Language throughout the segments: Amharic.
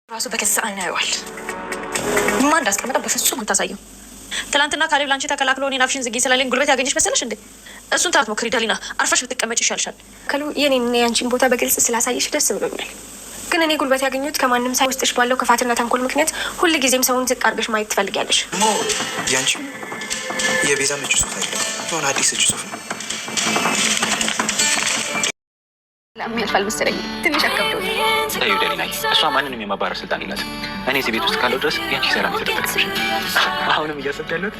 ራሱ በከዛ እናየዋል። ማን እንዳስቀመጠ በፍጹም አታሳየው። ትላንትና ካሌብ ላንቺ ተከላክሎ እኔን አፍሽን ዝጊ ስላለኝ ጉልበት ያገኘሽ መሰለሽ እንዴ? እሱን ታት ሞክሪ ዳሊና፣ አርፈሽ ብትቀመጭ ይሻልሻል። ከሉ የኔን ያንቺን ቦታ በግልጽ ስላሳየሽ ደስ ብሎኛል። ግን እኔ ጉልበት ያገኙት ከማንም ሳይ ውስጥሽ ባለው ክፋትና ተንኮል ምክንያት ሁል ጊዜም ሰውን ዝቅ አድርገሽ ማየት ትፈልጊያለሽ። ሞ ያንቺ የቤዛ እጅ ጽሑፍ አይደለም፣ የሆነ አዲስ እጅ ጽሑፍ ነው። የሚያልፋል መሰለኝ ትንሽ አከብዶ ታዩ ደሊና፣ እሷ ማንንም የማባረር ስልጣን የላትም። እኔ እዚህ ቤት ውስጥ ካለው ድረስ የአንቺ ሰላም የተጠበቀች። አሁንም እያሰብክ ያለሁት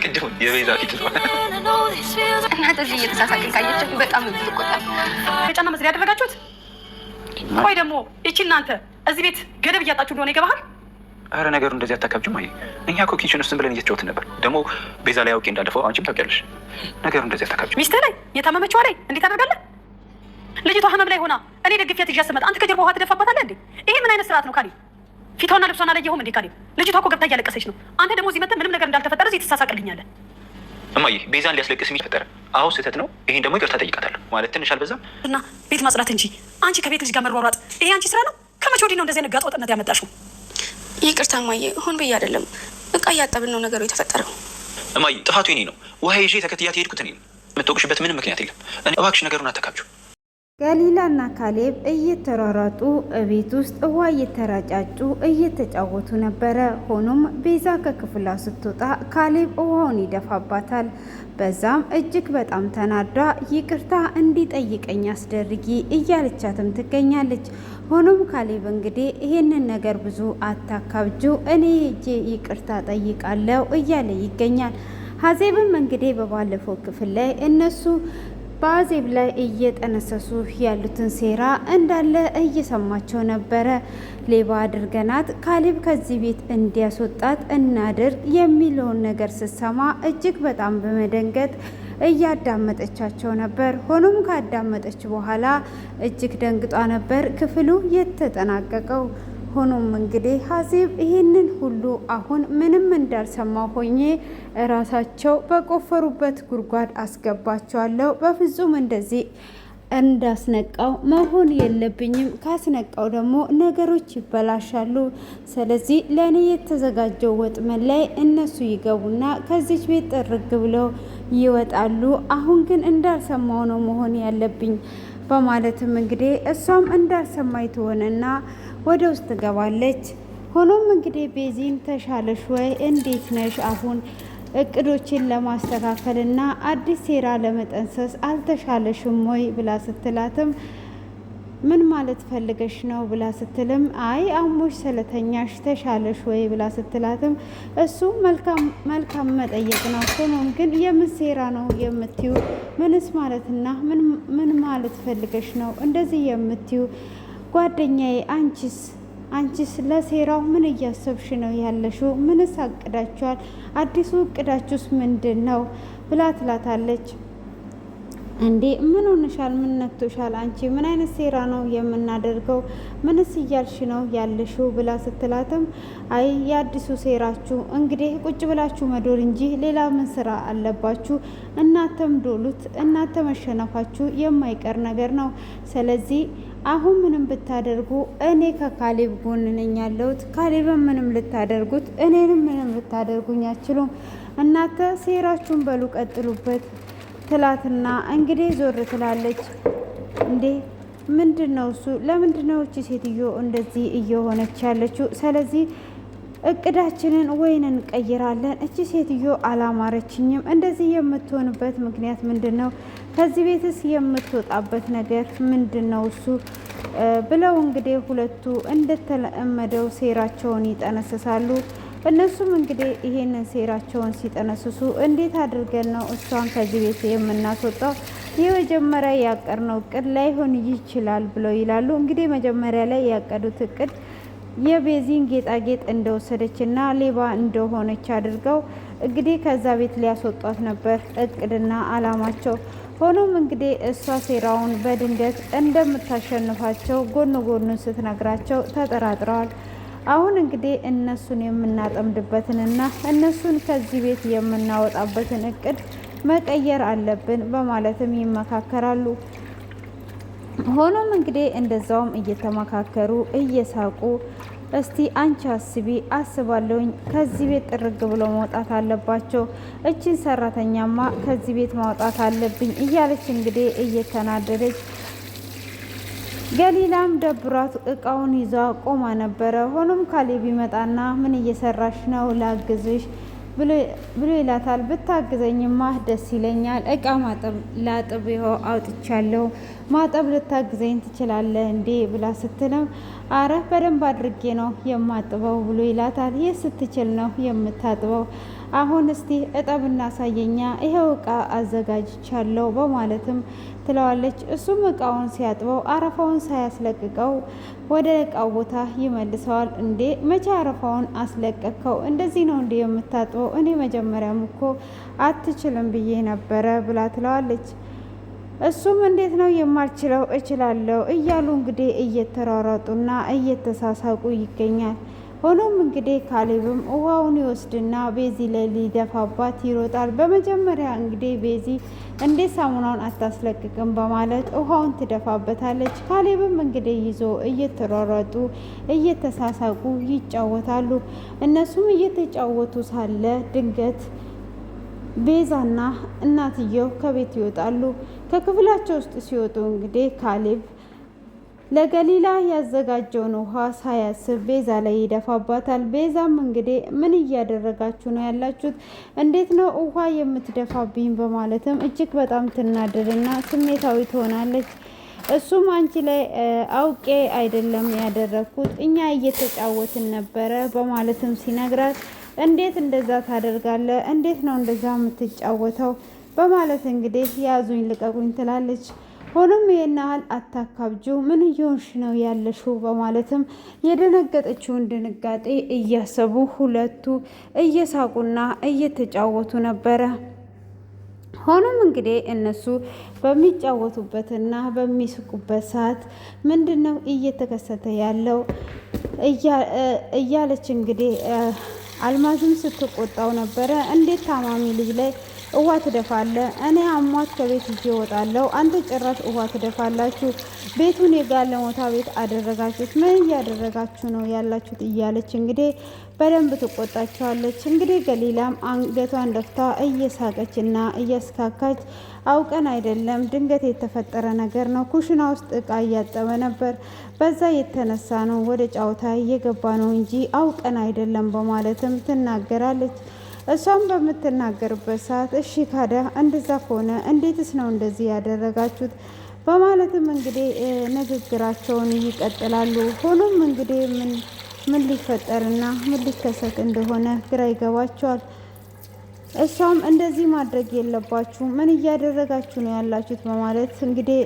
ቅድሙን የቤዛ ፊት ነው። እናት እዚህ እየተሳሳቅን ካየችን በጣም ትቆጣል። የጫና መስሪያ ያደረጋችሁት። ቆይ ደግሞ ይቺ እናንተ እዚህ ቤት ገደብ እያጣችሁ እንደሆነ ይገባሃል። አረ ነገሩ እንደዚህ አታካብጅም። አይ እኛ እኮ ኪችን ውስጥ ብለን እየተጫወትን ነበር። ደግሞ ቤዛ ላይ አውቄ እንዳለፈው አንቺም ታውቂያለሽ። ነገሩ እንደዚህ አታካብጅም። ሚስትህ ላይ የታመመችዋ ላይ እንዴት ታደርጋለህ? ልጅቷ ህመም ላይ ሆና እኔ ደግፊያት ይዣ ስመጣ አንተ ከጀርባ ውሃ ትደፋባታለህ እንዴ? ይሄ ምን አይነት ስርዓት ነው ካሌብ? ፊቷና ልብሷን አላየሁም እንዴ ካሌብ? ልጅቷ እኮ ገብታ እያለቀሰች ነው። አንተ ደግሞ እዚህ መጥተህ ምንም ነገር እንዳልተፈጠረ እዚህ ትሳሳቅልኛለህ። እማዬ ቤዛን ሊያስለቅስ የሚፈጠረ አዎ ስህተት ነው። ይሄን ደግሞ ይቅርታ ጠይቃታለሁ ማለት ትንሽ አልበዛም? እና ቤት ማጽዳት እንጂ አንቺ ከቤት ልጅ ጋር መሯሯጥ ይሄ አንቺ ስራ ነው? ከመቼ ወዲህ ነው እንደዚህ አይነት ጋጥ ወጥነት ያመጣሽው? ይቅርታ እማዬ፣ ሆን ብዬ አይደለም። እቃ እያጠብን ነው ነገሩ የተፈጠረው። እማዬ ጥፋቱ የኔ ነው። ውሃ ይዤ ተከትያት የሄድኩት እኔ ነው። የምትወቅሽበት ምንም ምክንያት የለም። እኔ እባክሽ ነገሩን አታካብጂው። ገሊላና ካሌብ እየተሯሯጡ እቤት ውስጥ ውሃ እየተራጫጩ እየተጫወቱ ነበረ። ሆኖም ቤዛ ከክፍሏ ስትወጣ ካሌብ ውሃውን ይደፋባታል። በዛም እጅግ በጣም ተናዳ ይቅርታ እንዲጠይቀኝ አስደርጊ እያለቻትም ትገኛለች። ሆኖም ካሌብ እንግዲህ ይሄንን ነገር ብዙ አታካብጁ፣ እኔ ሄጄ ይቅርታ ጠይቃለሁ እያለ ይገኛል። ሀዜብም እንግዲህ በባለፈው ክፍል ላይ እነሱ በአዜብ ላይ እየጠነሰሱ ያሉትን ሴራ እንዳለ እየሰማቸው ነበረ። ሌባ አድርገናት ካሌብ ከዚህ ቤት እንዲያስወጣት እናድርግ የሚለውን ነገር ስትሰማ እጅግ በጣም በመደንገጥ እያዳመጠቻቸው ነበር። ሆኖም ካዳመጠች በኋላ እጅግ ደንግጧ ነበር ክፍሉ የተጠናቀቀው። ሆኖም እንግዲህ ሀዜብ ይህንን ሁሉ አሁን ምንም እንዳልሰማ ሆኜ እራሳቸው በቆፈሩበት ጉድጓድ አስገባቸዋለሁ። በፍጹም እንደዚህ እንዳስነቃው መሆን የለብኝም። ካስነቃው ደግሞ ነገሮች ይበላሻሉ። ስለዚህ ለእኔ የተዘጋጀው ወጥመድ ላይ እነሱ ይገቡና ከዚች ቤት ጥርግ ብለው ይወጣሉ። አሁን ግን እንዳልሰማው ነው መሆን ያለብኝ በማለትም እንግዲህ እሷም እንዳልሰማይ ትሆንና ወደ ውስጥ ገባለች። ሆኖም እንግዲህ ቤዚን ተሻለሽ ወይ? እንዴት ነሽ? አሁን እቅዶችን ለማስተካከል እና አዲስ ሴራ ለመጠንሰስ አልተሻለሽም ወይ ብላ ስትላትም ምን ማለት ፈልገሽ ነው ብላ ስትልም አይ አሞሽ ስለተኛሽ ተሻለሽ ወይ ብላ ስትላትም እሱ መልካም መጠየቅ ነው። ሆኖም ግን የምን ሴራ ነው የምትዩ? ምንስ ማለትና ምን ማለት ፈልገሽ ነው እንደዚህ የምትዩ? ጓደኛዬ አንቺስ ለሴራው ምን እያሰብሽ ነው ያለሽው? ምንስ አቅዳችኋል? አዲሱ እቅዳችሁስ ምንድን ነው ብላ ትላታለች። እንዴ ምን ሆነሻል? ምን ነክቶሻል? አንቺ ምን አይነት ሴራ ነው የምናደርገው? ምንስ እያልሽ ነው ያለሽው ብላ ስትላትም አይ የአዲሱ ሴራችሁ እንግዲህ ቁጭ ብላችሁ መዶር እንጂ ሌላ ምን ስራ አለባችሁ? እናንተም ዶሉት፣ እናንተ መሸነፋችሁ የማይቀር ነገር ነው። ስለዚህ አሁን ምንም ብታደርጉ እኔ ከካሌብ ጎን ነኝ ያለሁት። ካሌብን ምንም ልታደርጉት፣ እኔንም ምንም ልታደርጉኝ አትችሉም። እናንተ ሴራችሁን በሉ ቀጥሉበት ትላትና እንግዲህ ዞር ትላለች። እንዴ ምንድን ነው እሱ? ለምንድን ነው እቺ ሴትዮ እንደዚህ እየሆነች ያለችው? ስለዚህ እቅዳችንን ወይን እንቀይራለን። እቺ ሴትዮ አላማረችኝም። እንደዚህ የምትሆንበት ምክንያት ምንድን ነው? ከዚህ ቤትስ የምትወጣበት ነገር ምንድን ነው እሱ ብለው እንግዲህ ሁለቱ እንደተለመደው ሴራቸውን ይጠነስሳሉ። እነሱም እንግዲህ ይሄንን ሴራቸውን ሲጠነስሱ እንዴት አድርገን ነው እሷን ከዚህ ቤት የምናስወጣው? የመጀመሪያ ያቀድነው እቅድ ላይሆን ይችላል ብለው ይላሉ። እንግዲህ መጀመሪያ ላይ ያቀዱት እቅድ የቤዚን ጌጣጌጥ እንደወሰደችና ሌባ እንደሆነች አድርገው እንግዲህ ከዛ ቤት ሊያስወጧት ነበር እቅድና አላማቸው። ሆኖም እንግዲህ እሷ ሴራውን በድንገት እንደምታሸንፋቸው ጎን ጎኑን ስትነግራቸው ተጠራጥረዋል። አሁን እንግዲህ እነሱን የምናጠምድበትንና እነሱን ከዚህ ቤት የምናወጣበትን እቅድ መቀየር አለብን በማለትም ይመካከራሉ። ሆኖም እንግዲህ እንደዛውም እየተመካከሩ እየሳቁ እስቲ አንቺ አስቢ፣ አስባለሁኝ ከዚህ ቤት ጥርግ ብሎ መውጣት አለባቸው። እችን ሰራተኛማ ከዚህ ቤት ማውጣት አለብኝ እያለች እንግዲህ እየተናደደች ገሊላም ደብሯት እቃውን ይዛ ቆማ ነበረ። ሆኖም ካሌብ ይመጣና ምን እየሰራሽ ነው? ላግዝሽ ብሎ ይላታል። ብታግዘኝማ ደስ ይለኛል። እቃ ማጠብ ላጥብ ይኸው አውጥቻለሁ። ማጠብ ልታግዘኝ ትችላለህ እንዴ ብላ ስትለው አረ በደንብ አድርጌ ነው የማጥበው ብሎ ይላታል። ይህ ስትችል ነው የምታጥበው። አሁን እስቲ እጠብና ሳየኛ ይኸው እቃ አዘጋጅቻለሁ በማለትም ትለዋለች። እሱም እቃውን ሲያጥበው አረፋውን ሳያስለቅቀው ወደ እቃው ቦታ ይመልሰዋል። እንዴ መቼ አረፋውን አስለቀቅከው? እንደዚህ ነው እንዴ የምታጥበው? እኔ መጀመሪያም እኮ አትችልም ብዬ ነበረ ብላ ትለዋለች። እሱም እንዴት ነው የማልችለው? እችላለሁ እያሉ እንግዲህ እየተሯሯጡና እየተሳሳቁ ይገኛል። ሆኖም እንግዲህ ካሌብም ውሃውን ይወስድና ቤዚ ላይ ሊደፋባት ይሮጣል። በመጀመሪያ እንግዲህ ቤዚ እንዴት ሳሙናውን አታስለቅቅም በማለት ውሃውን ትደፋበታለች። ካሌብም እንግዲህ ይዞ እየተሯሯጡ እየተሳሳቁ ይጫወታሉ። እነሱም እየተጫወቱ ሳለ ድንገት ቤዛና እናትየው ከቤት ይወጣሉ። ከክፍላቸው ውስጥ ሲወጡ እንግዲህ ካሌብ ለገሊላ ያዘጋጀውን ውሃ ሳያስብ ቤዛ ላይ ይደፋባታል። ቤዛም እንግዲህ ምን እያደረጋችሁ ነው ያላችሁት? እንዴት ነው ውሃ የምትደፋብኝ? በማለትም እጅግ በጣም ትናደድና ስሜታዊ ትሆናለች። እሱም አንቺ ላይ አውቄ አይደለም ያደረግኩት እኛ እየተጫወትን ነበረ በማለትም ሲነግራት እንዴት እንደዛ ታደርጋለህ? እንዴት ነው እንደዛ የምትጫወተው? በማለት እንግዲህ ያዙኝ ልቀቁኝ ትላለች። ሆኖም ይሄን ያህል አታካብጁ፣ ምን እየሆንሽ ነው ያለሽው? በማለትም የደነገጠችውን ድንጋጤ እያሰቡ ሁለቱ እየሳቁና እየተጫወቱ ነበረ። ሆኖም እንግዲህ እነሱ በሚጫወቱበትና በሚስቁበት ሰዓት ምንድነው እየተከሰተ ያለው እያለች እንግዲህ አልማዝም ስትቆጣው ነበረ። እንዴት ታማሚ ልጅ ላይ ውሃ ትደፋለ? እኔ አሟት ከቤት ይዤ እወጣለሁ፣ አንተ ጭራሽ ውሃ ትደፋላችሁ፣ ቤቱን የጋለሞታ ቤት አደረጋችሁት፣ ምን እያደረጋችሁ ነው ያላችሁት? እያለች እንግዲህ በደንብ ትቆጣቸዋለች። እንግዲህ ገሊላም አንገቷን ደፍታ እየሳቀች እና እያስካካች አውቀን አይደለም ድንገት የተፈጠረ ነገር ነው፣ ኩሽና ውስጥ እቃ እያጠበ ነበር፣ በዛ የተነሳ ነው ወደ ጨዋታ እየገባ ነው እንጂ አውቀን አይደለም በማለትም ትናገራለች። እሷም በምትናገርበት ሰዓት እሺ ካዳ እንደዛ ከሆነ እንዴትስ ነው እንደዚህ ያደረጋችሁት? በማለትም እንግዲህ ንግግራቸውን ይቀጥላሉ። ሆኖም እንግዲህ ምን ሊፈጠርና ምን ሊከሰት እንደሆነ ግራ ይገባቸዋል። እሷም እንደዚህ ማድረግ የለባችሁ ምን እያደረጋችሁ ነው ያላችሁት? በማለት እንግዲህ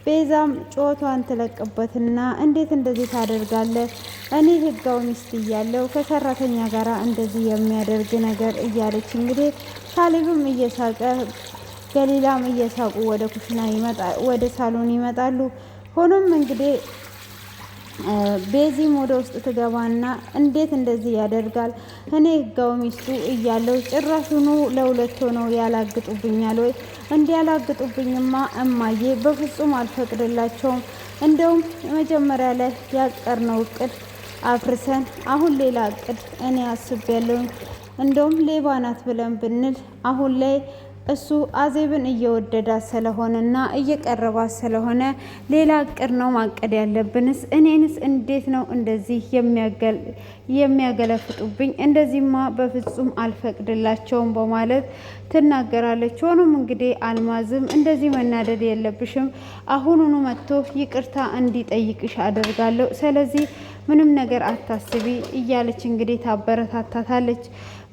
ቤዛም ጩኸቷን ትለቅበትና እንዴት እንደዚህ ታደርጋለህ? እኔ ህጋዊ ሚስት እያለሁ ከሰራተኛ ጋር እንደዚህ የሚያደርግ ነገር እያለች እንግዲህ ካሌብም እየሳቀ ገሊላም እየሳቁ ወደ ኩሽና ወደ ሳሎን ይመጣሉ። ሆኖም እንግዲህ ቤዚም ወደ ውስጥ ትገባና እንዴት እንደዚህ ያደርጋል? እኔ ህጋዊ ሚስቱ እያለው ጭራሹኑ ለሁለት ሆነው ያላግጡብኛል ወይ? እንዲያላግጡብኝማ እማዬ በፍጹም አልፈቅድላቸውም። እንደውም መጀመሪያ ላይ ያቀርነው እቅድ አፍርሰን አሁን ሌላ እቅድ እኔ አስቤያለሁ። እንደውም ሌባ ናት ብለን ብንል አሁን ላይ እሱ አዜብን እየወደዳት ስለሆነና እየቀረባት ስለሆነ ሌላ እቅድ ነው ማቀድ ያለብንስ። እኔንስ እንዴት ነው እንደዚህ የሚያገለፍጡብኝ? እንደዚህማ በፍጹም አልፈቅድላቸውም በማለት ትናገራለች። ሆኖም እንግዲህ አልማዝም እንደዚህ መናደድ የለብሽም፣ አሁኑኑ መጥቶ ይቅርታ እንዲጠይቅሽ አደርጋለሁ፣ ስለዚህ ምንም ነገር አታስቢ እያለች እንግዲህ ታበረታታታለች።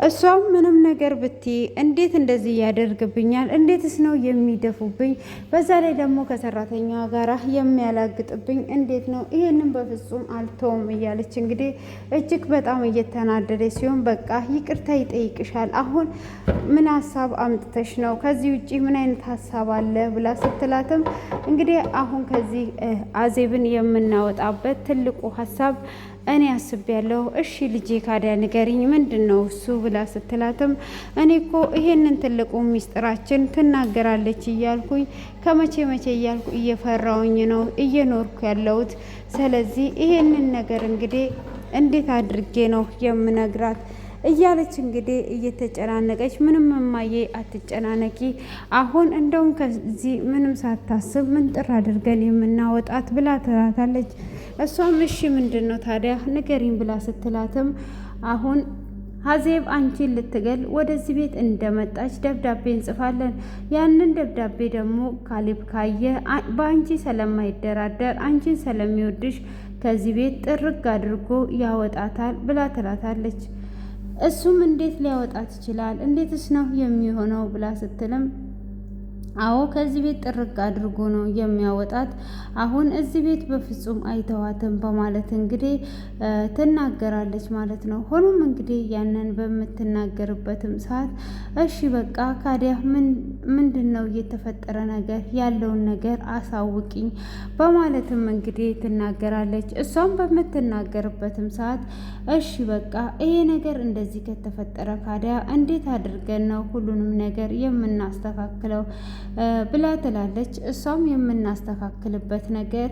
እሷም ምንም ነገር ብትይ እንዴት እንደዚህ ያደርግብኛል? እንዴትስ ነው የሚደፉብኝ? በዛ ላይ ደግሞ ከሰራተኛዋ ጋራ የሚያላግጥብኝ እንዴት ነው? ይሄንን በፍጹም አልተውም እያለች እንግዲህ እጅግ በጣም እየተናደደች ሲሆን በቃ ይቅርታ ይጠይቅሻል፣ አሁን ምን ሀሳብ አምጥተሽ ነው? ከዚህ ውጪ ምን አይነት ሀሳብ አለ? ብላ ስትላትም እንግዲህ አሁን ከዚህ አዜብን የምናወጣበት ትልቁ ሀሳብ እኔ አስቤያለሁ። እሺ ልጄ ካዲያ ንገሪኝ፣ ምንድን ነው እሱ? ብላ ስትላትም እኔ እኮ ይሄንን ትልቁ ሚስጥራችን ትናገራለች እያልኩኝ ከመቼ መቼ እያልኩ እየፈራውኝ ነው እየኖርኩ ያለሁት። ስለዚህ ይሄንን ነገር እንግዲህ እንዴት አድርጌ ነው የምነግራት እያለች እንግዲህ እየተጨናነቀች ምንም እማዬ አትጨናነቂ፣ አሁን እንደውም ከዚህ ምንም ሳታስብ ምን ጥር አድርገን የምናወጣት ብላ ትላታለች። እሷም እሺ ምንድን ነው ታዲያ ንገሪኝ ብላ ስትላትም አሁን ሀዜብ አንቺን ልትገል ወደዚህ ቤት እንደመጣች ደብዳቤ እንጽፋለን። ያንን ደብዳቤ ደግሞ ካሌብ ካየ በአንቺ ስለማይደራደር አንቺን ስለሚወድሽ ከዚህ ቤት ጥርግ አድርጎ ያወጣታል ብላ ትላታለች። እሱም እንዴት ሊያወጣት ይችላል? እንዴትስ ነው የሚሆነው ብላ ስትልም አዎ ከዚህ ቤት ጥርግ አድርጎ ነው የሚያወጣት። አሁን እዚህ ቤት በፍጹም አይተዋትም በማለት እንግዲህ ትናገራለች ማለት ነው። ሆኖም እንግዲህ ያንን በምትናገርበትም ሰዓት እሺ በቃ ካዲያ ምንድን ነው የተፈጠረ ነገር ያለውን ነገር አሳውቂኝ በማለትም እንግዲህ ትናገራለች። እሷም በምትናገርበትም ሰዓት እሺ በቃ ይሄ ነገር እንደዚህ ከተፈጠረ ካዲያ እንዴት አድርገን ነው ሁሉንም ነገር የምናስተካክለው ብላ ትላለች። እሷም የምናስተካክልበት ነገር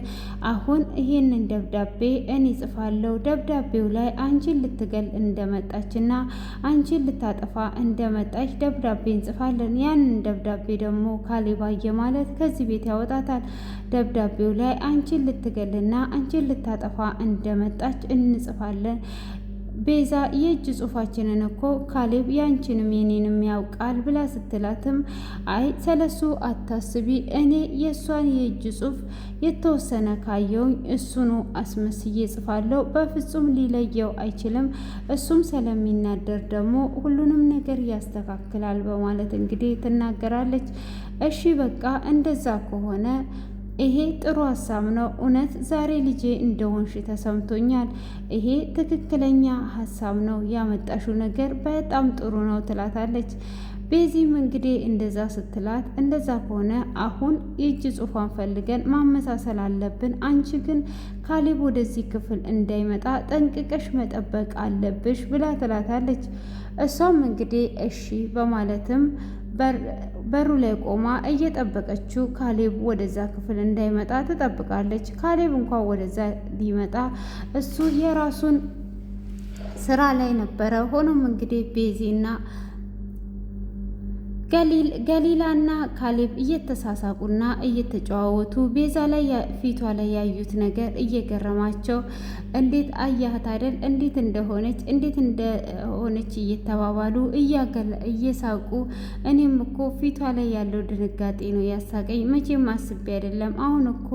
አሁን ይሄንን ደብዳቤ እኔ ጽፋለሁ። ደብዳቤው ላይ አንቺን ልትገል እንደመጣችና አንቺን ልታጠፋ እንደመጣች ደብዳቤ እንጽፋለን። ያንን ደብዳቤ ደግሞ ካሌብ አየ ማለት ከዚህ ቤት ያወጣታል። ደብዳቤው ላይ አንቺን ልትገልና አንቺን ልታጠፋ እንደመጣች እንጽፋለን። ቤዛ የእጅ ጽሁፋችንን እኮ ካሌብ ያንቺንም የኔንም ያውቃል ብላ ስትላትም አይ ስለሱ አታስቢ፣ እኔ የእሷን የእጅ ጽሁፍ የተወሰነ ካየውኝ እሱኑ አስመስዬ ጽፋለሁ። በፍጹም ሊለየው አይችልም። እሱም ስለሚናደር ደግሞ ሁሉንም ነገር ያስተካክላል በማለት እንግዲህ ትናገራለች። እሺ በቃ እንደዛ ከሆነ ይሄ ጥሩ ሀሳብ ነው። እውነት ዛሬ ልጄ እንደሆንሽ ተሰምቶኛል። ይሄ ትክክለኛ ሀሳብ ነው ያመጣሽው ነገር በጣም ጥሩ ነው ትላታለች። ቤዚም እንግዲህ እንደዛ ስትላት እንደዛ ከሆነ አሁን የእጅ ጽሑፏን ፈልገን ማመሳሰል አለብን። አንቺ ግን ካሌብ ወደዚህ ክፍል እንዳይመጣ ጠንቅቀሽ መጠበቅ አለብሽ ብላ ትላታለች። እሷም እንግዲህ እሺ በማለትም በሩ ላይ ቆማ እየጠበቀችው ካሌብ ወደዛ ክፍል እንዳይመጣ ትጠብቃለች። ካሌብ እንኳን ወደዛ ሊመጣ እሱ የራሱን ስራ ላይ ነበረ። ሆኖም እንግዲህ ቤዚና ገሊላና ካሌብ እየተሳሳቁና እየተጨዋወቱ ቤዛ ላይ ፊቷ ላይ ያዩት ነገር እየገረማቸው እንዴት አያህት አይደል እንዴት እንደሆነች እየተባባሉ እየሳቁ እኔም እኮ ፊቷ ላይ ያለው ድንጋጤ ነው ያሳቀኝ። መቼም አስቤ አይደለም። አሁን እኮ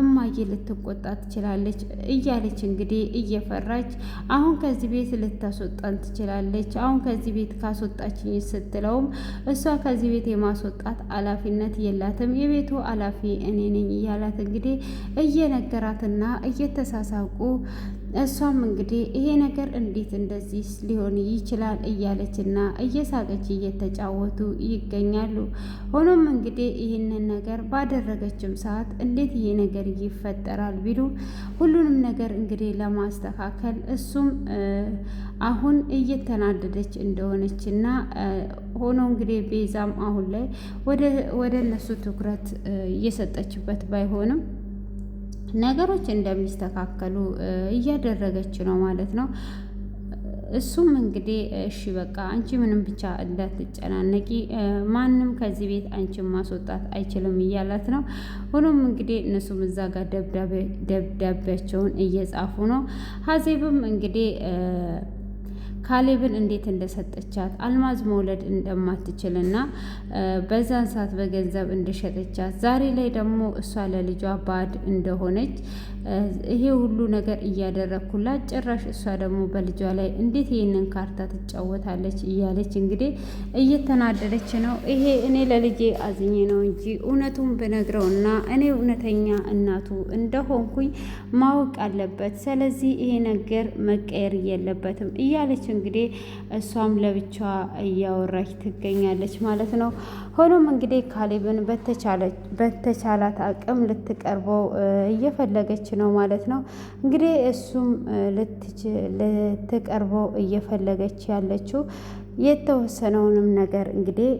እማዬ ልትቆጣ ትችላለች እያለች እንግዲህ እየፈራች አሁን ከዚህ ቤት ልታስወጣን ትችላለች። አሁን ከዚህ ቤት ካስወጣችኝ ስትለውም እሷ ከዚህ ቤት የማስወጣት ኃላፊነት የላትም፣ የቤቱ ኃላፊ እኔ ነኝ እያላት እንግዲህ እየነገራትና እየተሳሳቁ እሷም እንግዲህ ይሄ ነገር እንዴት እንደዚህ ሊሆን ይችላል እያለችና እየሳቀች እየተጫወቱ ይገኛሉ። ሆኖም እንግዲህ ይህንን ነገር ባደረገችም ሰዓት እንዴት ይሄ ነገር ይፈጠራል ቢሉ ሁሉንም ነገር እንግዲህ ለማስተካከል እሱም አሁን እየተናደደች እንደሆነችና ሆኖ እንግዲህ ቤዛም አሁን ላይ ወደ እነሱ ትኩረት እየሰጠችበት ባይሆንም ነገሮች እንደሚስተካከሉ እያደረገች ነው ማለት ነው። እሱም እንግዲህ እሺ በቃ አንቺ ምንም ብቻ እንዳትጨናነቂ፣ ማንም ከዚህ ቤት አንቺን ማስወጣት አይችልም እያላት ነው። ሆኖም እንግዲህ እነሱም እዛ ጋር ደብዳቤያቸውን እየጻፉ ነው። ሀዜብም እንግዲህ ካሌብን እንዴት እንደሰጠቻት አልማዝ መውለድ እንደማትችልና በዛን ሰዓት በገንዘብ እንደሸጠቻት ዛሬ ላይ ደግሞ እሷ ለልጇ ባድ እንደሆነች ይሄ ሁሉ ነገር እያደረግኩላት ጭራሽ እሷ ደግሞ በልጇ ላይ እንዴት ይህንን ካርታ ትጫወታለች እያለች እንግዲህ እየተናደደች ነው። ይሄ እኔ ለልጄ አዝኜ ነው እንጂ እውነቱን ብነግረውና እኔ እውነተኛ እናቱ እንደሆንኩኝ ማወቅ አለበት። ስለዚህ ይሄ ነገር መቀየር የለበትም እያለች እንግዲህ እሷም ለብቻዋ እያወራች ትገኛለች ማለት ነው። ሆኖም እንግዲህ ካሌብን በተቻላት አቅም ልትቀርበው እየፈለገች ነው ማለት ነው። እንግዲህ እሱም ልትቀርበው እየፈለገች ያለችው የተወሰነውንም ነገር እንግዲህ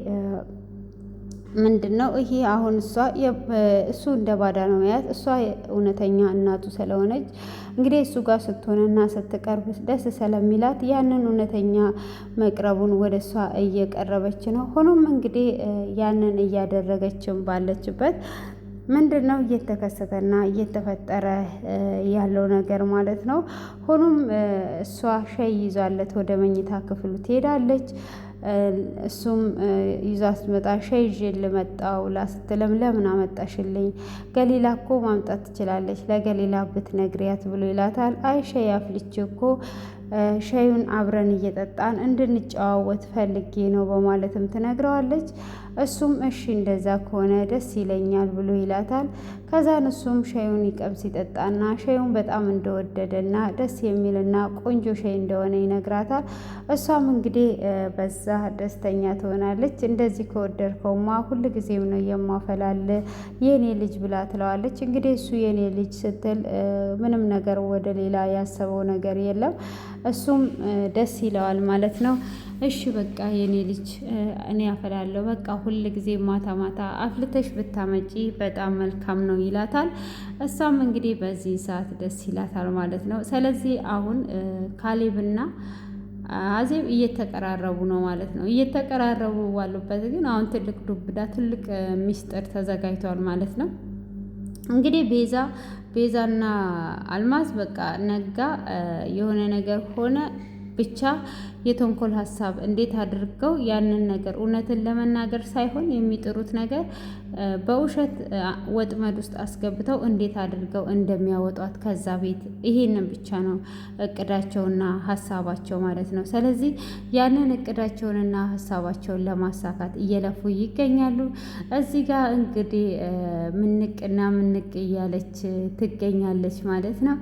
ምንድነው ይሄ አሁን እሱ እንደ ባዳ ነው ያት እሷ እውነተኛ እናቱ ስለሆነች እንግዲህ እሱ ጋር ስትሆንና ስትቀርብ ደስ ስለሚላት ያንን እውነተኛ መቅረቡን ወደ እሷ እየቀረበች ነው። ሆኖም እንግዲህ ያንን እያደረገችም ባለችበት ምንድነው እየተከሰተና እየተፈጠረ ያለው ነገር ማለት ነው። ሆኖም እሷ ሻይ ይዛለት ወደ መኝታ ክፍሉ ትሄዳለች። እሱም ይዛ ስትመጣ ሻይ ይዤ ልመጣው ላስትለም ለምን አመጣሽልኝ? ገሊላ እኮ ማምጣት ትችላለች፣ ለገሊላ ብትነግሪያት ብሎ ይላታል። አይ ሻይ አፍልቼ እኮ ሻዩን አብረን እየጠጣን እንድንጨዋወት ፈልጌ ነው በማለትም ትነግረዋለች። እሱም እሺ እንደዛ ከሆነ ደስ ይለኛል ብሎ ይላታል። ከዛን እሱም ሻዩን ይቀምስ ይጠጣና ሻዩን በጣም እንደወደደና ደስ የሚልና ቆንጆ ሻይ እንደሆነ ይነግራታል። እሷም እንግዲህ በዛ ደስተኛ ትሆናለች። እንደዚህ ከወደድከውማ ሁልጊዜም ነው የማፈላል የኔ ልጅ ብላ ትለዋለች። እንግዲህ እሱ የኔ ልጅ ስትል ምንም ነገር ወደ ሌላ ያሰበው ነገር የለም። እሱም ደስ ይለዋል ማለት ነው። እሺ በቃ የኔ ልጅ እኔ አፈላለሁ፣ በቃ ሁል ጊዜ ማታ ማታ አፍልተሽ ብታመጪ በጣም መልካም ነው ይላታል። እሷም እንግዲህ በዚህ ሰዓት ደስ ይላታል ማለት ነው። ስለዚህ አሁን ካሌብና አዜብ እየተቀራረቡ ነው ማለት ነው። እየተቀራረቡ ባሉበት ግን አሁን ትልቅ ዱብዳ፣ ትልቅ ሚስጥር ተዘጋጅቷል ማለት ነው። እንግዲህ ቤዛና አልማዝ በቃ ነጋ የሆነ ነገር ሆነ ብቻ የተንኮል ሀሳብ እንዴት አድርገው ያንን ነገር እውነትን ለመናገር ሳይሆን የሚጥሩት ነገር በውሸት ወጥመድ ውስጥ አስገብተው እንዴት አድርገው እንደሚያወጧት ከዛ ቤት ይሄንን ብቻ ነው እቅዳቸውና ሀሳባቸው ማለት ነው። ስለዚህ ያንን እቅዳቸውንና ሀሳባቸውን ለማሳካት እየለፉ ይገኛሉ። እዚህ ጋር እንግዲህ ምንቅና ምንቅ እያለች ትገኛለች ማለት ነው።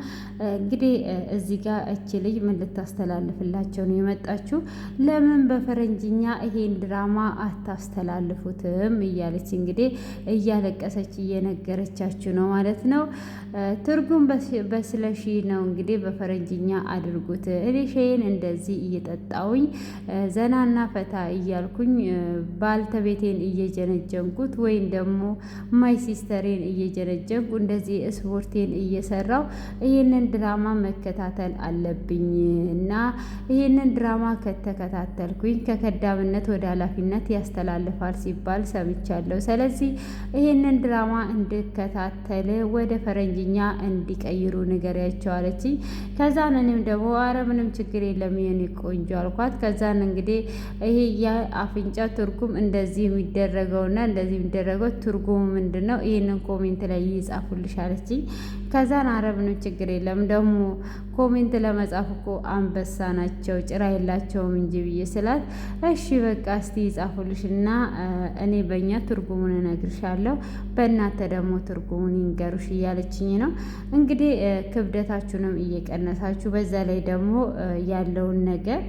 እንግዲህ እዚህ ጋር እቺ ልጅ ምን ልታስተላልፍላቸው ነው የመጣ ለምን በፈረንጅኛ ይሄን ድራማ አታስተላልፉትም? እያለች እንግዲህ እያለቀሰች እየነገረቻችሁ ነው ማለት ነው። ትርጉም በስለሺ ነው እንግዲህ በፈረንጅኛ አድርጉት። እኔ ሻይን እንደዚህ እየጠጣውኝ ዘናና ፈታ እያልኩኝ ባልተቤቴን እየጀነጀንኩት ወይም ደግሞ ማይ ሲስተሬን እየጀነጀንኩ እንደዚህ ስፖርቴን እየሰራው ይህንን ድራማ መከታተል አለብኝ እና ይህንን ድራማ ከተከታተልኩኝ ከከዳምነት ወደ ኃላፊነት ያስተላልፋል ሲባል ሰምቻለሁ። ስለዚህ ይህንን ድራማ እንድከታተል ወደ ፈረንጅኛ እንዲቀይሩ ንገሪያቸው አለችኝ። ከዛን እኔም ደግሞ አረ ምንም ችግር የለም የኔ ቆንጆ አልኳት። ከዛን እንግዲህ ይሄ የአፍንጫ ትርጉም እንደዚህ የሚደረገውና እንደዚህ የሚደረገው ትርጉሙ ምንድን ነው? ይህንን ኮሜንት ላይ ይጻፉልሽ አለችኝ። ከዛን አረ ምንም ችግር የለም ደግሞ ኮሜንት ለመጻፍ እኮ አንበሳ ናቸው ጭራ የላቸውም እንጂ ብዬ ስላት እሺ በቃ እስቲ ይጻፉልሽና እኔ በእኛ ትርጉሙን እነግርሻለሁ፣ በእናንተ ደግሞ ትርጉሙን ይንገሩሽ እያለችኝ ነው። እንግዲህ ክብደታችሁንም እየቀነሳችሁ በዛ ላይ ደግሞ ያለውን ነገር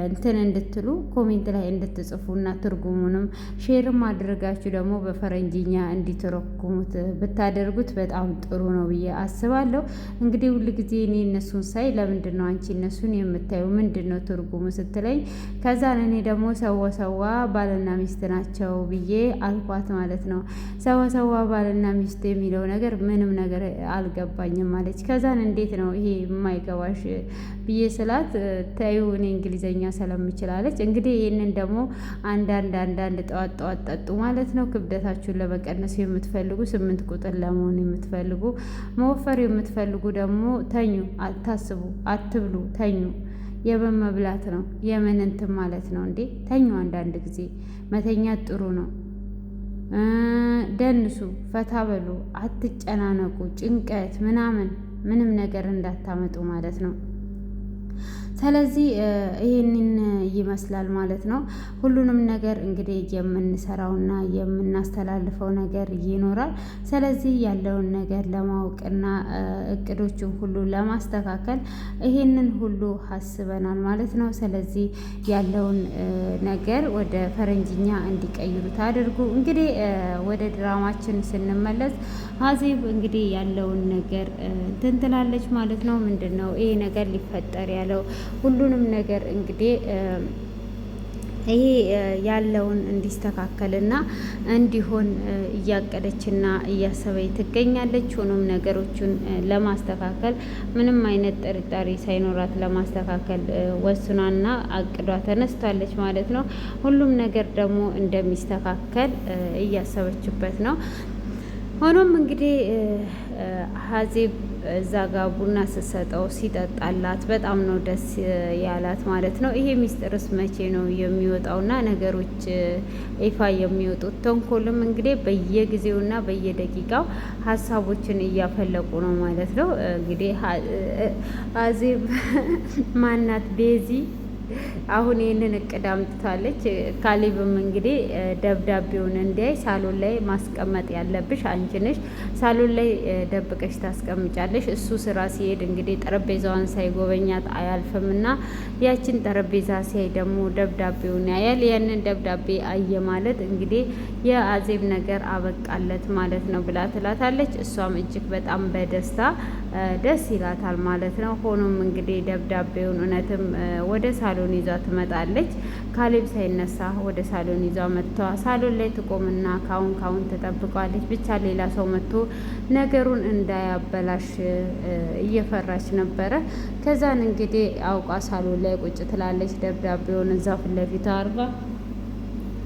እንትን እንድትሉ ኮሜንት ላይ እንድትጽፉና ትርጉሙንም ሼርም አድርጋችሁ ደግሞ በፈረንጅኛ እንዲተረጉሙት ብታደርጉት በጣም ጥሩ ነው ብዬ አስባለሁ። እንግዲህ ሁሉ ጊዜ እኔ እነሱን ሳይ ለምንድን ነው አንቺ እነሱን የምታዩ ምንድን ነው ትርጉሙ ስትለኝ ከዛን እኔ ደግሞ ሰዋ ባልና ሚስት ናቸው ብዬ አልኳት ማለት ነው። ሰዋ ባልና ሚስት የሚለው ነገር ምንም ነገር አልገባኝም ማለች። ከዛን እንዴት ነው ይሄ የማይገባሽ ብዬ ስላት ታዩ እኔ እንግሊዘኛ ስለምችላለች እንግዲህ ይህንን ደግሞ አንዳንድ ጠዋት ጠጡ ማለት ነው። ክብደታችሁን ለመቀነስ የምትፈልጉ 8 ቁጥር ለመሆን የምትፈልጉ መወፈር የምትፈልጉ ደግሞ ተኙ፣ አታስቡ፣ አትብሉ፣ ተኙ። የምን መብላት ነው የምን እንትን ማለት ነው እንዴ? ተኙ። አንዳንድ ጊዜ መተኛት ጥሩ ነው። ደንሱ፣ ፈታ በሉ፣ አትጨናነቁ። ጭንቀት ምንም ነገር እንዳታመጡ ማለት ነው። ስለዚህ ይህንን ይመስላል ማለት ነው። ሁሉንም ነገር እንግዲህ የምንሰራውና የምናስተላልፈው ነገር ይኖራል። ስለዚህ ያለውን ነገር ለማወቅና እቅዶችን ሁሉ ለማስተካከል ይህንን ሁሉ አስበናል ማለት ነው። ስለዚህ ያለውን ነገር ወደ ፈረንጅኛ እንዲቀይሩት አድርጉ። እንግዲህ ወደ ድራማችን ስንመለስ አዜብ እንግዲህ ያለውን ነገር እንትን ትላለች ማለት ነው። ምንድን ነው ይሄ ነገር ሊፈጠር ያለው? ሁሉንም ነገር እንግዲህ ይሄ ያለውን እንዲስተካከልና እንዲሆን እያቀደችና እያሰበች ትገኛለች። ሆኖም ነገሮቹን ለማስተካከል ምንም አይነት ጥርጣሬ ሳይኖራት ለማስተካከል ወስኗና አቅዷ ተነስታለች ማለት ነው። ሁሉም ነገር ደግሞ እንደሚስተካከል እያሰበችበት ነው። ሆኖም እንግዲህ ሀዜብ እዛ ጋ ቡና ስትሰጠው ሲጠጣላት በጣም ነው ደስ ያላት ማለት ነው። ይሄ ሚስጥርስ መቼ ነው የሚወጣውና ነገሮች ይፋ የሚወጡት? ተንኮልም እንግዲህ በየጊዜውና በየደቂቃው ሀሳቦችን እያፈለቁ ነው ማለት ነው። እንግዲህ ሀዜብ ማናት ቤዚ አሁን ይህንን እቅድ አምጥታለች። ካሌብም እንግዲህ ደብዳቤውን እንዲያይ ሳሎን ላይ ማስቀመጥ ያለብሽ አንቺ ነሽ፣ ሳሎን ላይ ደብቀሽ ታስቀምጫለሽ። እሱ ስራ ሲሄድ እንግዲህ ጠረጴዛዋን ሳይጎበኛት አያልፍም እና ያችን ጠረጴዛ ሲያይ ደግሞ ደብዳቤውን ያያል። ያንን ደብዳቤ አየ ማለት እንግዲህ የአዜብ ነገር አበቃለት ማለት ነው ብላ ትላታለች። እሷም እጅግ በጣም በደስታ ደስ ይላታል ማለት ነው። ሆኖም እንግዲህ ደብዳቤውን እውነትም ወደ ሳሎን ይዛ ትመጣለች። ካሌብ ሳይነሳ ወደ ሳሎን ይዛ መጥቷ ሳሎን ላይ ትቆምና ካሁን ትጠብቀዋለች። ብቻ ሌላ ሰው መጥቶ ነገሩን እንዳያበላሽ እየፈራች ነበረ። ከዛን እንግዲህ አውቃ ሳሎን ላይ ቁጭ ትላለች። ደብዳቤውን እዛ ፊት ለፊቷ አርጋ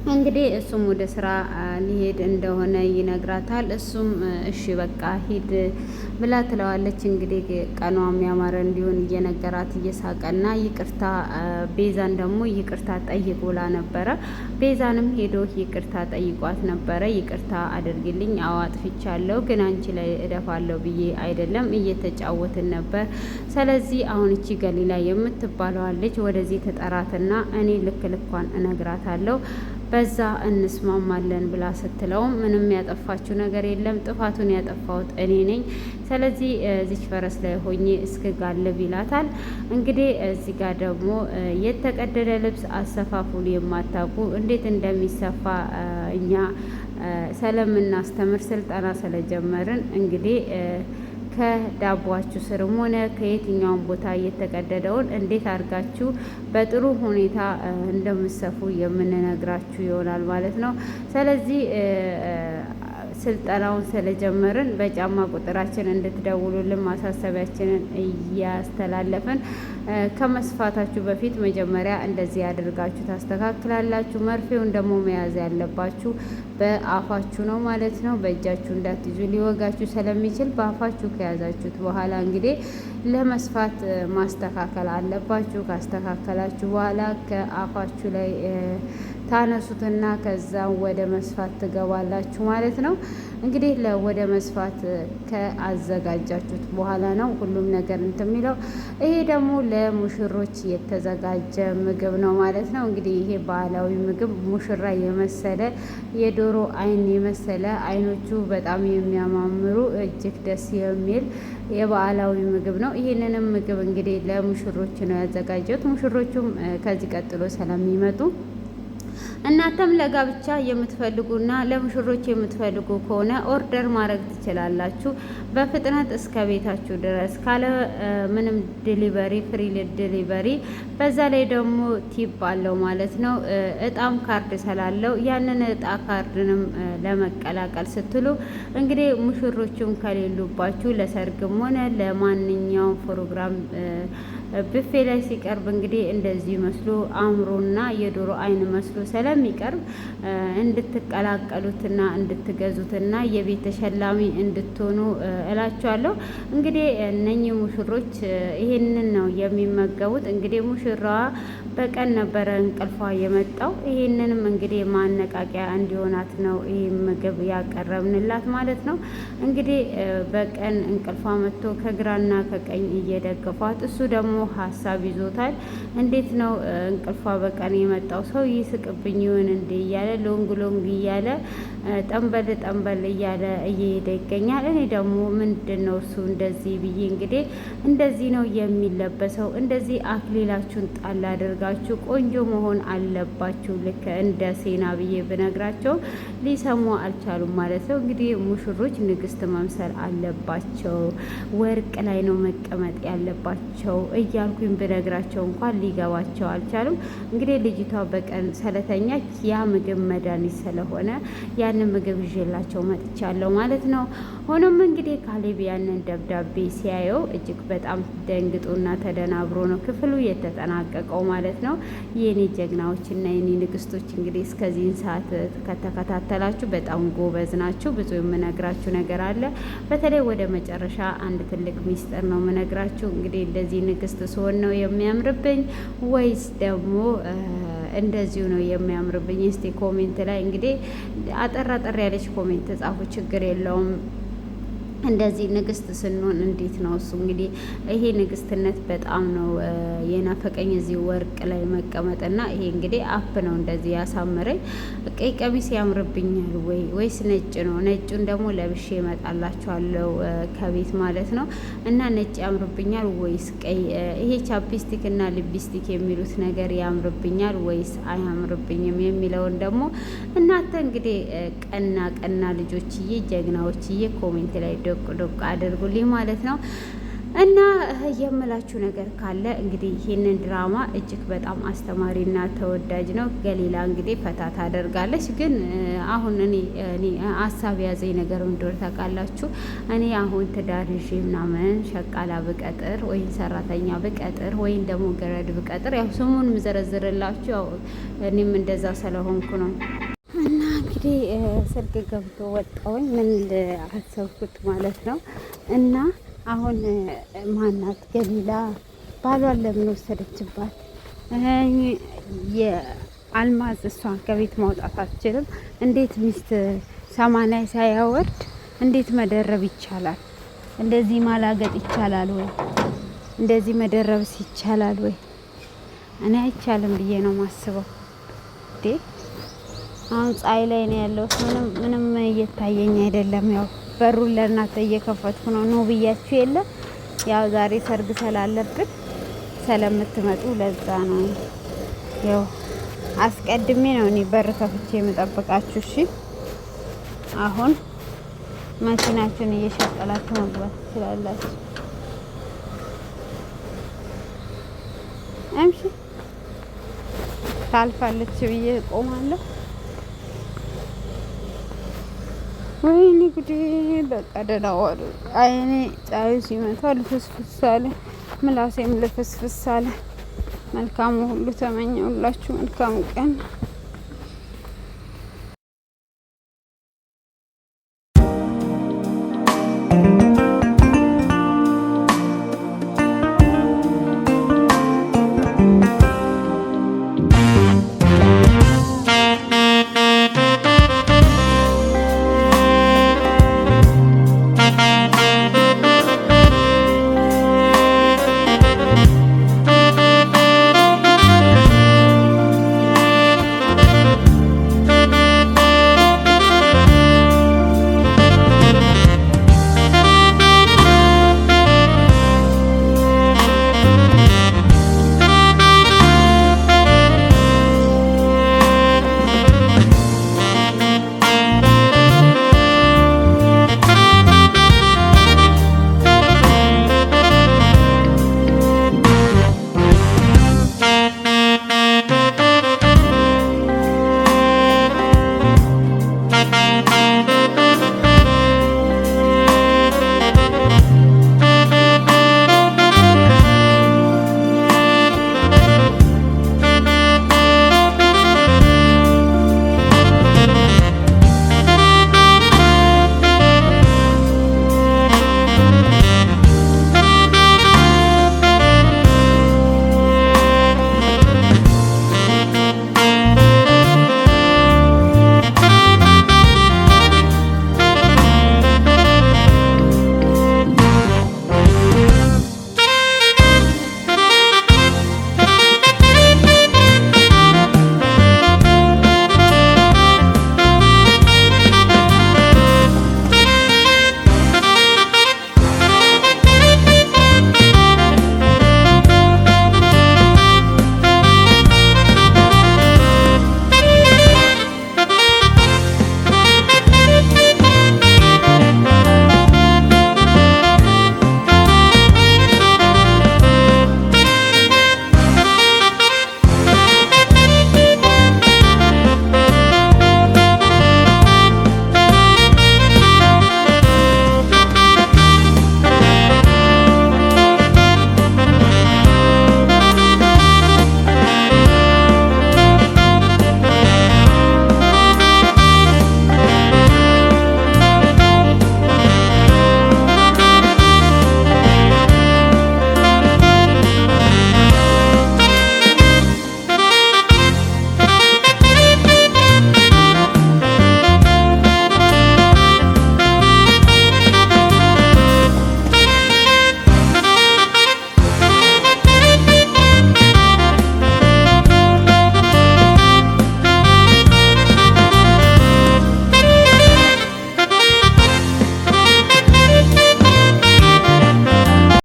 እንግዲህ እሱም ወደ ስራ ሊሄድ እንደሆነ ይነግራታል። እሱም እሺ በቃ ሂድ ብላ ትለዋለች። እንግዲህ ቀኗም ያማረ እንዲሆን እየነገራት እየሳቀና ይቅርታ ቤዛን ደግሞ ይቅርታ ጠይቅ ብላ ነበረ። ቤዛንም ሄዶ ይቅርታ ጠይቋት ነበረ። ይቅርታ አድርግልኝ፣ አዎ አጥፍቻለሁ፣ ግን አንቺ ላይ እደፋለሁ ብዬ አይደለም እየተጫወትን ነበር። ስለዚህ አሁን እቺ ገሊላ የምትባለዋለች ልጅ ወደዚህ ተጠራትና እኔ ልክ ልኳን እነግራታለሁ በዛ እንስማማለን ብላ ስትለውም ምንም ያጠፋችው ነገር የለም፣ ጥፋቱን ያጠፋሁት እኔ ነኝ። ስለዚህ እዚች ፈረስ ላይ ሆኜ እስክጋልብ ይላታል። እንግዲህ እዚህ ጋር ደግሞ የተቀደደ ልብስ አሰፋፉን የማታውቁ እንዴት እንደሚሰፋ እኛ ስለምናስተምር ስልጠና ስለጀመርን እንግዲህ ከዳቧችሁ ስርም ሆነ ከየትኛውም ቦታ እየተቀደደውን እንዴት አድርጋችሁ በጥሩ ሁኔታ እንደምትሰፉ የምንነግራችሁ ይሆናል ማለት ነው። ስለዚህ ስልጠናውን ስለጀመርን በጫማ ቁጥራችን እንድትደውሉልን ማሳሰቢያችንን እያስተላለፍን ከመስፋታችሁ በፊት መጀመሪያ እንደዚህ ያደርጋችሁ ታስተካክላላችሁ። መርፌውን ደግሞ መያዝ ያለባችሁ በአፋችሁ ነው ማለት ነው። በእጃችሁ እንዳትይዙ ሊወጋችሁ ስለሚችል በአፋችሁ ከያዛችሁት በኋላ እንግዲህ ለመስፋት ማስተካከል አለባችሁ። ካስተካከላችሁ በኋላ ከአፋችሁ ላይ ታነሱትና ከዛ ወደ መስፋት ትገባላችሁ ማለት ነው። እንግዲህ ወደ መስፋት ከአዘጋጃችሁት በኋላ ነው ሁሉም ነገር እንትን የሚለው። ይሄ ደግሞ ለሙሽሮች የተዘጋጀ ምግብ ነው ማለት ነው። እንግዲህ ይሄ ባህላዊ ምግብ ሙሽራ የመሰለ የዶሮ አይን የመሰለ አይኖቹ በጣም የሚያማምሩ እጅግ ደስ የሚል የባህላዊ ምግብ ነው። ይህንንም ምግብ እንግዲህ ለሙሽሮች ነው ያዘጋጀሁት። ሙሽሮቹም ከዚህ ቀጥሎ ስለሚመጡ እናንተም ለጋብቻ የምትፈልጉና ለሙሽሮች የምትፈልጉ ከሆነ ኦርደር ማድረግ ትችላላችሁ በፍጥነት እስከ ቤታችሁ ድረስ ካለ ምንም ዲሊቨሪ ፍሪ ዲሊቨሪ። በዛ ላይ ደግሞ ቲፕ አለው ማለት ነው። እጣም ካርድ ስላለው ያንን እጣ ካርድንም ለመቀላቀል ስትሉ እንግዲህ ሙሽሮቹም ከሌሉባችሁ ለሰርግም ሆነ ለማንኛውም ፕሮግራም ብፌ ላይ ሲቀርብ እንግዲህ እንደዚህ መስሎ አእምሮና የዶሮ አይን መስሎ ስለሚቀርብ እንድትቀላቀሉትና እንድትገዙትና የቤት ተሸላሚ እንድትሆኑ እላችኋለሁ። እንግዲህ እነኚህ ሙሽሮች ይሄንን ነው የሚመገቡት። እንግዲህ ሙሽራዋ በቀን ነበረ እንቅልፏ የመጣው። ይሄንንም እንግዲህ ማነቃቂያ እንዲሆናት ነው ይህ ምግብ ያቀረብንላት ማለት ነው። እንግዲህ በቀን እንቅልፏ መጥቶ ከግራና ከቀኝ እየደገፏት እሱ ደግሞ ሀሳብ ይዞታል። እንዴት ነው እንቅልፏ በቀን የመጣው ሰው ይስቅብኝ ይሆን እንዴ እያለ ሎንግ ሎንግ እያለ ጠንበል እያለ እየሄደ ይገኛል። እኔ ደግሞ ምንድን ነው እሱ እንደዚህ ብዬ እንግዲህ እንደዚህ ነው የሚለበሰው፣ እንደዚህ አክሊላችሁን ጣል አድርጋችሁ ቆንጆ መሆን አለባችሁ ልክ እንደ ሴና ብዬ ብነግራቸው ሊሰሙ አልቻሉም ማለት ነው። እንግዲህ ሙሽሮች ንግስት መምሰል አለባቸው፣ ወርቅ ላይ ነው መቀመጥ ያለባቸው እያልኩኝ ብነግራቸው እንኳን ሊገባቸው አልቻሉም። እንግዲህ ልጅቷ በቀን ስለተኛች ያ ምግብ መድኃኒት ስለሆነ ያንን ምግብ ይዤላቸው መጥቻለሁ ማለት ነው። ሆኖም እንግዲህ ካሌብ ያንን ደብዳቤ ሲያየው እጅግ በጣም ደንግጦና ተደናብሮ ነው ክፍሉ የተጠናቀቀው ማለት ነው። የኔ ጀግናዎችና የኔ ንግስቶች እንግዲህ እስከዚህን ሰዓት ከተከታተላችሁ በጣም ጎበዝ ናችሁ። ብዙ የምነግራችሁ ነገር አለ። በተለይ ወደ መጨረሻ አንድ ትልቅ ሚስጥር ነው የምነግራችሁ። እንግዲህ እንደዚህ ንግስት ስሆን ነው የሚያምርብኝ ወይስ ደግሞ እንደዚሁ ነው የሚያምርብኝ? እስቲ ኮሜንት ላይ እንግዲህ አጠር አጠር ያለች ኮሜንት ጻፉ፣ ችግር የለውም። እንደዚህ ንግስት ስንሆን እንዴት ነው እሱ እንግዲህ ይሄ ንግስትነት በጣም ነው የናፈቀኝ፣ እዚህ ወርቅ ላይ መቀመጥና ይሄ እንግዲህ አፕ ነው እንደዚህ ያሳምረኝ። ቀይ ቀሚስ ያምርብኛል ወይስ ነጭ ነው? ነጩን ደግሞ ለብሼ እመጣላችኋለሁ ከቤት ማለት ነው። እና ነጭ ያምርብኛል ወይስ ቀይ? ይሄ ቻፕስቲክ እና ሊፕስቲክ የሚሉት ነገር ያምርብኛል ወይስ አያምርብኝም የሚለውን ደግሞ እናንተ እንግዲህ ቀና ልጆችዬ ጀግናዎችዬ ኮሜንት ላይ ዶቅ አድርጉልኝ ማለት ነው። እና የምላችሁ ነገር ካለ እንግዲህ ይህንን ድራማ እጅግ በጣም አስተማሪና ተወዳጅ ነው። ገሊላ እንግዲህ ፈታ ታደርጋለች። ግን አሁን እኔ ሀሳብ ያዘኝ ነገር እንደሆነ ታውቃላችሁ። እኔ አሁን ትዳር ይዤ ምናምን ሸቃላ ብቀጥር ወይም ሰራተኛ ብቀጥር ወይም ደግሞ ገረድ ብቀጥር ያው ስሙን ምዘረዝርላችሁ ያው እኔም እንደዛ ስለሆንኩ ነው። እና እንግዲህ ስልክ ገብቶ ወጣሁኝ ምን አሰብኩት ማለት ነው። እና አሁን ማናት ገሊላ ባሏን ለምን ወሰደችባት? የአልማዝ እሷን ከቤት ማውጣት አትችልም? እንዴት ሚስት 80 ሳያወርድ እንዴት መደረብ ይቻላል? እንደዚህ ማላገጥ ይቻላል ወይ? እንደዚህ መደረብስ ይቻላል ወይ? እኔ አይቻልም ብዬ ነው ማስበው። አሁን ፀሐይ ላይ ነው ያለው። ምንም እየታየኝ አይደለም። ያው በሩን ለእናንተ እየከፈትኩ ነው ብያችሁ የለ ያው ዛሬ ሰርግ ስላለብን ስለምትመጡ ለዛ ነው። ያው አስቀድሜ ነው እኔ በር ከፍቼ የምጠብቃችሁ። እሺ አሁን መኪናችሁን እየሸቀላችሁ መግባት ትችላላችሁ። እምሺ ታልፋለች ብዬ ቆማለሁ። ወይኔ ጉዴ! በቃ ደህና ዋሉ። አይኔ ፀሐዩ ሲመታ ልፍስፍስ አለ፣ ምላሴም ልፍስፍስ አለ። መልካሙ ሁሉ ተመኘሁላችሁ። መልካም ቀን